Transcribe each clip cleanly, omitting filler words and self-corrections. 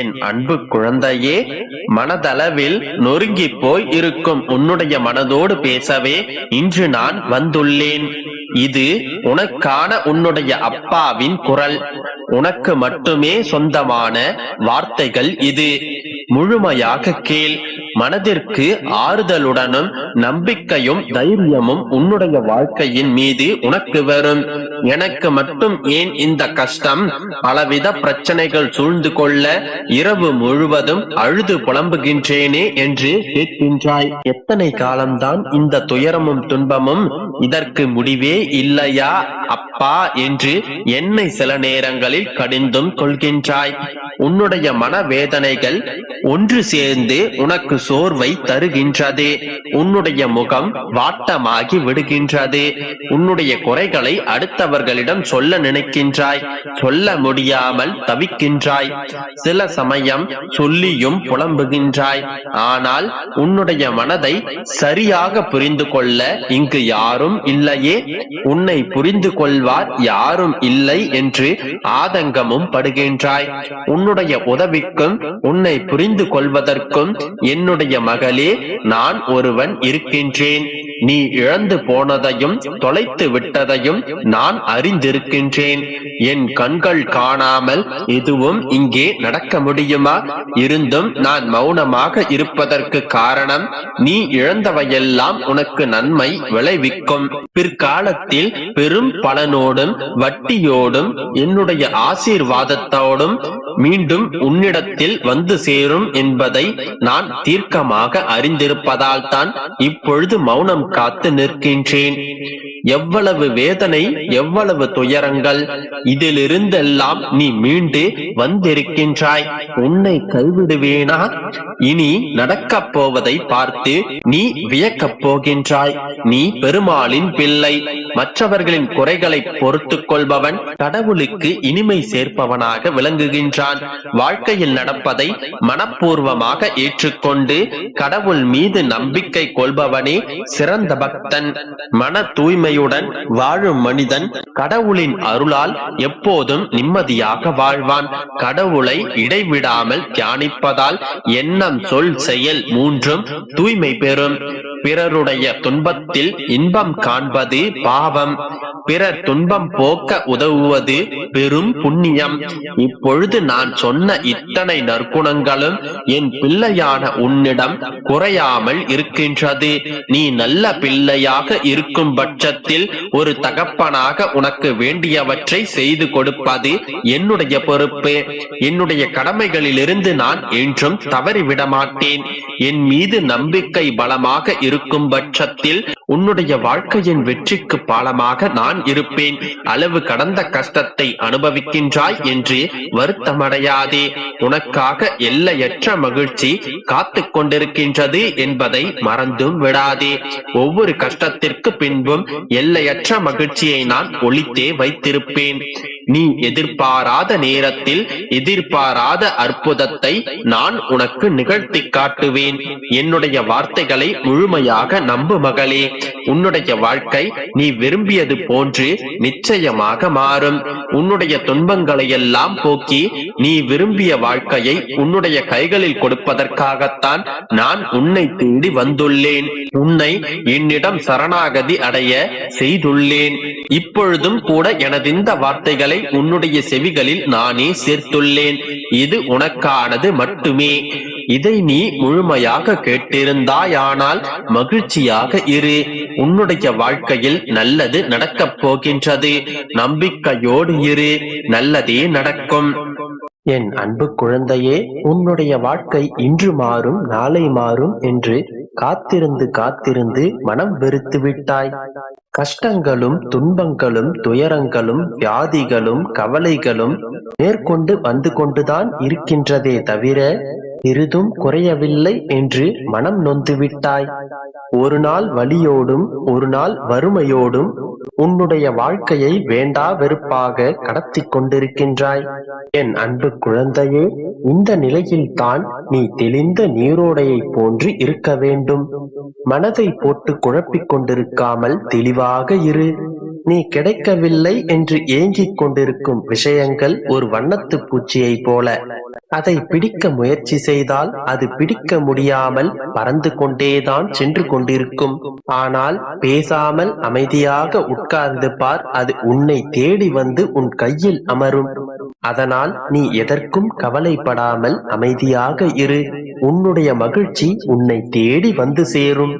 என் அன்பு குழந்தையே, மனதளவில் நொறுங்கி போய் இருக்கும் உன்னுடைய மனதோடு பேசவே இன்று நான் வந்துள்ளேன். இது உனக்கான உன்னுடைய அப்பாவின் குரல். உனக்கு மட்டுமே சொந்தமான வார்த்தைகள் இது. முழுமையாக கேள். மனதிற்கு ஆறுதலுடனும் நம்பிக்கையும் தைரியமும் உன்னுடைய வாழ்க்கையின் மீது உனக்கு வரும். எனக்கு மட்டும் ஏன் இந்த கஷ்டம்? பலவித பிரச்சனைகள் சூழ்ந்து கொள்ள இரவு முழுவதும் அழுது புலம்புகின்றேனே என்று கேட்கின்றாய். எத்தனை காலம்தான் இந்த துயரமும் துன்பமும்? இதற்கு முடிவே இல்லையா அப்பா என்று என்னை சில நேரங்களில் கடிந்தும் கொள்கின்றாய். உன்னுடைய மனவேதனைகள் ஒன்று சேர்ந்து உனக்கு சோர்வை தருகின்றது. உன்னுடைய முகம் வாட்டமாகி விடுகின்றது. உன்னுடைய குறைகளை அடுத்தவர்களிடம் சொல்ல நினைக்கின்றாய். சொல்ல முடியாமல் தவிக்கின்றாய். சில சமயம் சொல்லியும் புலம்புகின்றாய். ஆனால் உன்னுடைய மனதை சரியாக புரிந்து கொள்ள இங்கு யாரும் இல்லையே. உன்னை புரிந்து கொள்வார் யாரும் இல்லை என்று ஆதங்கமும் படுகின்றாய். உன்னுடைய உதவிக்கும் உன்னை புரிந்து கொள்வதற்கும் என்னுடைய மகளே நான் ஒருவன் இருக்கின்றேன். நீ இழந்து போனதையும் தொலைத்து விட்டதையும் நான் அறிந்திருக்கின்றேன். என் கண்கள் காணாமல் எதுவும் இங்கே நடக்க முடியுமா? இருந்தும் நான் மௌனமாக இருப்பதற்கு காரணம், நீ இழந்தவையெல்லாம் உனக்கு நன்மை விளைவிக்கும். பிற்காலத்தில் பெரும் பலனோடும் வட்டியோடும் என்னுடைய ஆசீர்வாதத்தோடும் மீண்டும் உன்னிடத்தில் வந்து சேரும் என்பதை நான் தீர்க்கமாக அறிந்திருப்பதால் தான் இப்பொழுது மௌனம் காத்து நிற்கின்றேன். எவ்வளவு வேதனை, எவ்வளவு துயரங்கள்! இதிலிருந்தெல்லாம் நீ மீண்டு வந்திருக்கின்றாய். உன்னை கைவிடுவேனா? இனி நடக்கப் போவதை பார்த்து நீ வியக்கப் போகின்றாய். நீ பெருமாளின் பிள்ளை. மற்றவர்களின் குறைகளை பொறுத்துக் கொள்பவன் கடவுளுக்கு இனிமை சேர்ப்பவனாக விளங்குகின்றான். வாழ்க்கையில் நடப்பதை மனப்பூர்வமாக ஏற்றுக்கொண்டு கடவுள் மீது நம்பிக்கை கொள்பவனே சிறந்த பக்தன். மன தூய்மையுடன் வாழும் மனிதன் கடவுளின் அருளால் எப்போதும் நிம்மதியாக வாழ்வான். கடவுளை இடைவிடாமல் தியானிப்பதால் எண்ணம், சொல், செயல் மூன்றும் தூய்மை பெறும். பிறருடைய துன்பத்தில் இன்பம் காண்பது பாவம். பிறர் துன்பம் போக்க உதவுவது பெரும் புண்ணியம். இப்பொழுது நான் சொன்ன இத்தனை நற்குணங்களும் என் பிள்ளையான உன்னிடம் குறையாமல் இருக்கின்றது. நீ நல்ல பிள்ளையாக இருக்கும் பட்சத்தில் ஒரு தகப்பனாக உனக்கு வேண்டியவற்றை செய்து கொடுப்பது என்னுடைய பொறுப்பு. என்னுடைய கடமைகளிலிருந்து நான் என்றும் தவறிவிட மாட்டேன். என் மீது நம்பிக்கை பலமாக இருக்கும் பட்சத்தில் உன்னுடைய வாழ்க்கையின் வெற்றிக்கு பாலமாக நான் இருப்பேன். அளவு கடந்த கஷ்டத்தை அனுபவிக்கின்றாய் என்று வருத்தமடையாதே. உனக்காக எல்லையற்ற மகிழ்ச்சி காத்து கொண்டிருக்கின்றது என்பதை மறந்தும் விடாதே. ஒவ்வொரு கஷ்டத்திற்கு பின்பும் எல்லையற்ற மகிழ்ச்சியை நான் ஒளித்தே வைத்திருப்பேன். நீ எதிர்பாராத நேரத்தில் எதிர்பாராத அற்புதத்தை நான் உனக்கு நிகழ்த்தி காட்டுவேன். என்னுடைய வார்த்தைகளை முழுமையாக நம்பு மகளே. உன்னுடைய வாழ்க்கை நீ விரும்பியது போன்று நிச்சயமாக மாறும். உன்னுடைய துன்பங்களை எல்லாம் போக்கி நீ விரும்பிய வாழ்க்கையை உன்னுடைய கைகளில் கொடுப்பதற்காகத்தான் நான் உன்னை தேடி வந்துள்ளேன். உன்னை என்னிடம் சரணாகதி அடைய செய்துள்ளேன். இப்பொழுதும் கூட எனது இந்த வார்த்தைகளை உன்னுடைய செவிகளில் நானே சேர்த்துள்ளேன். இது உனக்கானது மட்டுமே. இதை நீ முழுமையாக கேட்டிருந்தாயானால் மகிழ்ச்சியாக இரு. உன்னுடைய வாழ்க்கையில் நல்லது நடக்கப் போகின்றது. நம்பிக்கையோடு இரு. நல்லதே நடக்கும். என் அன்பு குழந்தையே, உன்னுடைய வாழ்க்கை இன்று மாறும், நாளை மாறும் என்று காத்திருந்து காத்திருந்து மனம் வெறுத்து விட்டாய். கஷ்டங்களும் துன்பங்களும் துயரங்களும் வியாதிகளும் கவலைகளும் மேற்கொண்டு வந்து கொண்டுதான் இருக்கின்றதே தவிர சிறிதும் குறையவில்லை என்று மனம் நொந்துவிட்டாய். ஒரு நாள் வலியோடும் ஒரு நாள் வறுமையோடும் உன்னுடைய வாழ்க்கையை வேண்டா வெறுப்பாக கடத்தி கொண்டிருக்கின்றாய். என் அன்பு குழந்தையே, இந்த நிலையில் தான் நீ தெளிந்த நீரோடையை போன்று இருக்க வேண்டும். மனதை போட்டு குழப்பிக் கொண்டிருக்காமல் தெளிவாக இரு. நீ கிடைக்கவில்லை என்று ஏங்கிக் கொண்டிருக்கும் விஷயங்கள் ஒரு வண்ணத்து பூச்சியை போல அதை பிடிக்க முயற்சி செய்தால் அது பிடிக்க முடியாமல் பறந்து கொண்டேதான் சென்று கொண்டிருக்கும். ஆனால் பேசாமல் அமைதியாக உட்கார்ந்து பார், அது உன்னை தேடி வந்து உன் கையில் அமரும். அதனால் நீ எதற்கும் கவலைப்படாமல் அமைதியாக இரு. உன்னுடைய மகிழ்ச்சி உன்னை தேடி வந்து சேரும்.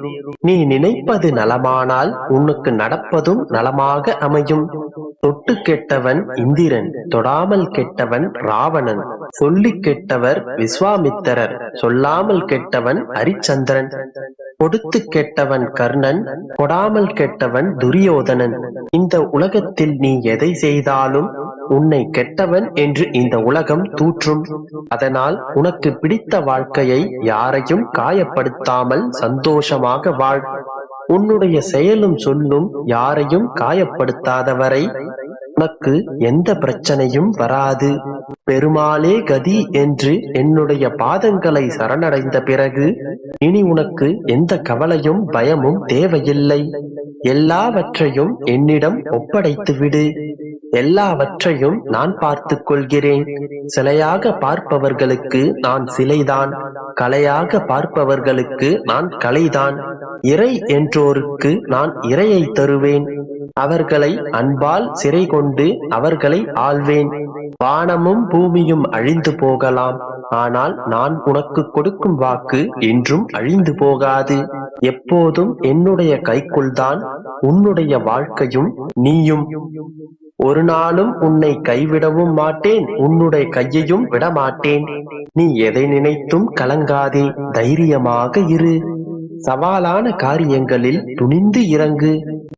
நீ நினைப்பது நலமானால் உனக்கு நடப்பதும் நலமாக அமையும். தொட்டு கெட்டவன் இந்திரன், தொடாமல் கெட்டவன் ராவணன், சொல்லி கெட்டவர் விஸ்வாமித்திரர், சொல்லாமல் கெட்டவன் ஹரிச்சந்திரன், கொடுத்து கெட்டவன் கர்ணன், கொடாமல் கெட்டவன் துரியோதனன். இந்த உலகத்தில் நீ எதை செய்தாலும் உன்னை கெட்டவன் என்று இந்த உலகம் தூற்றும். அதனால் உனக்கு பிடித்த வாழ்க்கையை யாரையும் காயப்படுத்தாமல் சந்தோஷமாக வாழ். உன்னுடைய செயலும் சொல்லும் யாரையும் காயப்படுத்தாதவரை உனக்கு எந்த பிரச்சனையும் வராது. பெருமாளே கதி என்று என்னுடைய பாதங்களை சரணடைந்த பிறகு இனி உனக்கு எந்த கவலையும் பயமும் தேவையில்லை. எல்லாவற்றையும் என்னிடம் ஒப்படைத்து விடு. எல்லாவற்றையும் நான் பார்த்துக் கொள்கிறேன். சிலையாக பார்ப்பவர்களுக்கு நான் சிலைதான், கலையாக பார்ப்பவர்களுக்கு நான் கலைதான். இறை என்றோருக்கு நான் இறையை தருவேன். அவர்களை அன்பால் சிறை கொண்டு அவர்களை ஆள்வேன். வானமும் பூமியும் அழிந்து போகலாம், ஆனால் நான் உனக்கு கொடுக்கும் வாக்கு என்றும் அழிந்து போகாது. எப்போதும் என்னுடைய கைக்குள்தான் உன்னுடைய வாழ்க்கையும் நீயும். ஒரு நாளும் உன்னை கைவிடவும் மாட்டேன், உன்னுடைய கையையும் விடமாட்டேன். நீ எதை நினைத்தும் கலங்காதே, தைரியமாக இரு. சவாலான காரியங்களில் துணிந்து இறங்கு.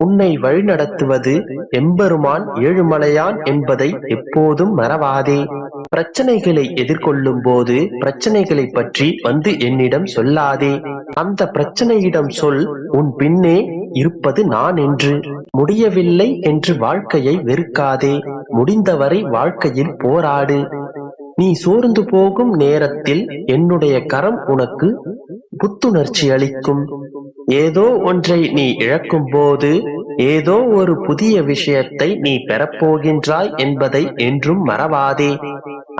உன்னை வழிநடத்துவது எம்பெருமான் ஏழுமலையான் என்பதை எப்போதும் மறவாதே. பிரச்சனைகளை எதிர்கொள்ளும் போது பிரச்சனைகளை பற்றி வந்து என்னிடம் சொல்லாதே. அந்த பிரச்சனையிடம் சொல், உன் பின்னே இருப்பது நான் என்று. முடியவில்லை என்று வாழ்க்கையை வெறுக்காதே. முடிந்தவரை வாழ்க்கையில் போராடு. நீ சோர்ந்து போகும் நேரத்தில் என்னுடைய கரம் உனக்கு புத்துணர்ச்சி அளிக்கும். ஏதோ ஒன்றை நீ இழக்கும் போது ஏதோ ஒரு புதிய விஷயத்தை நீ பெறப்போகின்றாய் என்பதை என்றும் மறவாதே.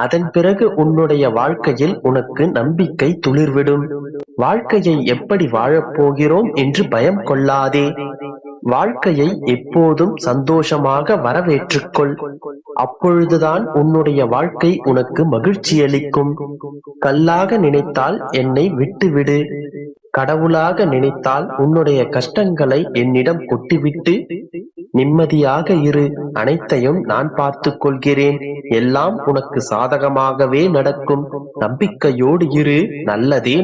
அதன் பிறகு உன்னுடைய வாழ்க்கையில் உனக்கு நம்பிக்கை துளிர்விடும். வாழ்க்கையை எப்படி வாழப்போகிறோம் என்று பயம் கொள்ளாதே. வாழ்க்கையை எப்போதும் சந்தோஷமாக வரவேற்றுக்கொள். அப்பொழுதுதான் உன்னுடைய வாழ்க்கை உனக்கு மகிழ்ச்சி அளிக்கும். கல்லாக நினைத்தால் என்னை விட்டுவிடு. கடவுளாக நினைத்தால் உன்னுடைய கஷ்டங்களை என்னிடம் கொட்டிவிட்டு நிம்மதியாக இரு. அனைத்தையும் நான் பார்த்துக் கொள்கிறேன். எல்லாம் உனக்கு சாதகமாகவே நடக்கும். நம்பிக்கையோடு இரு. நல்லதே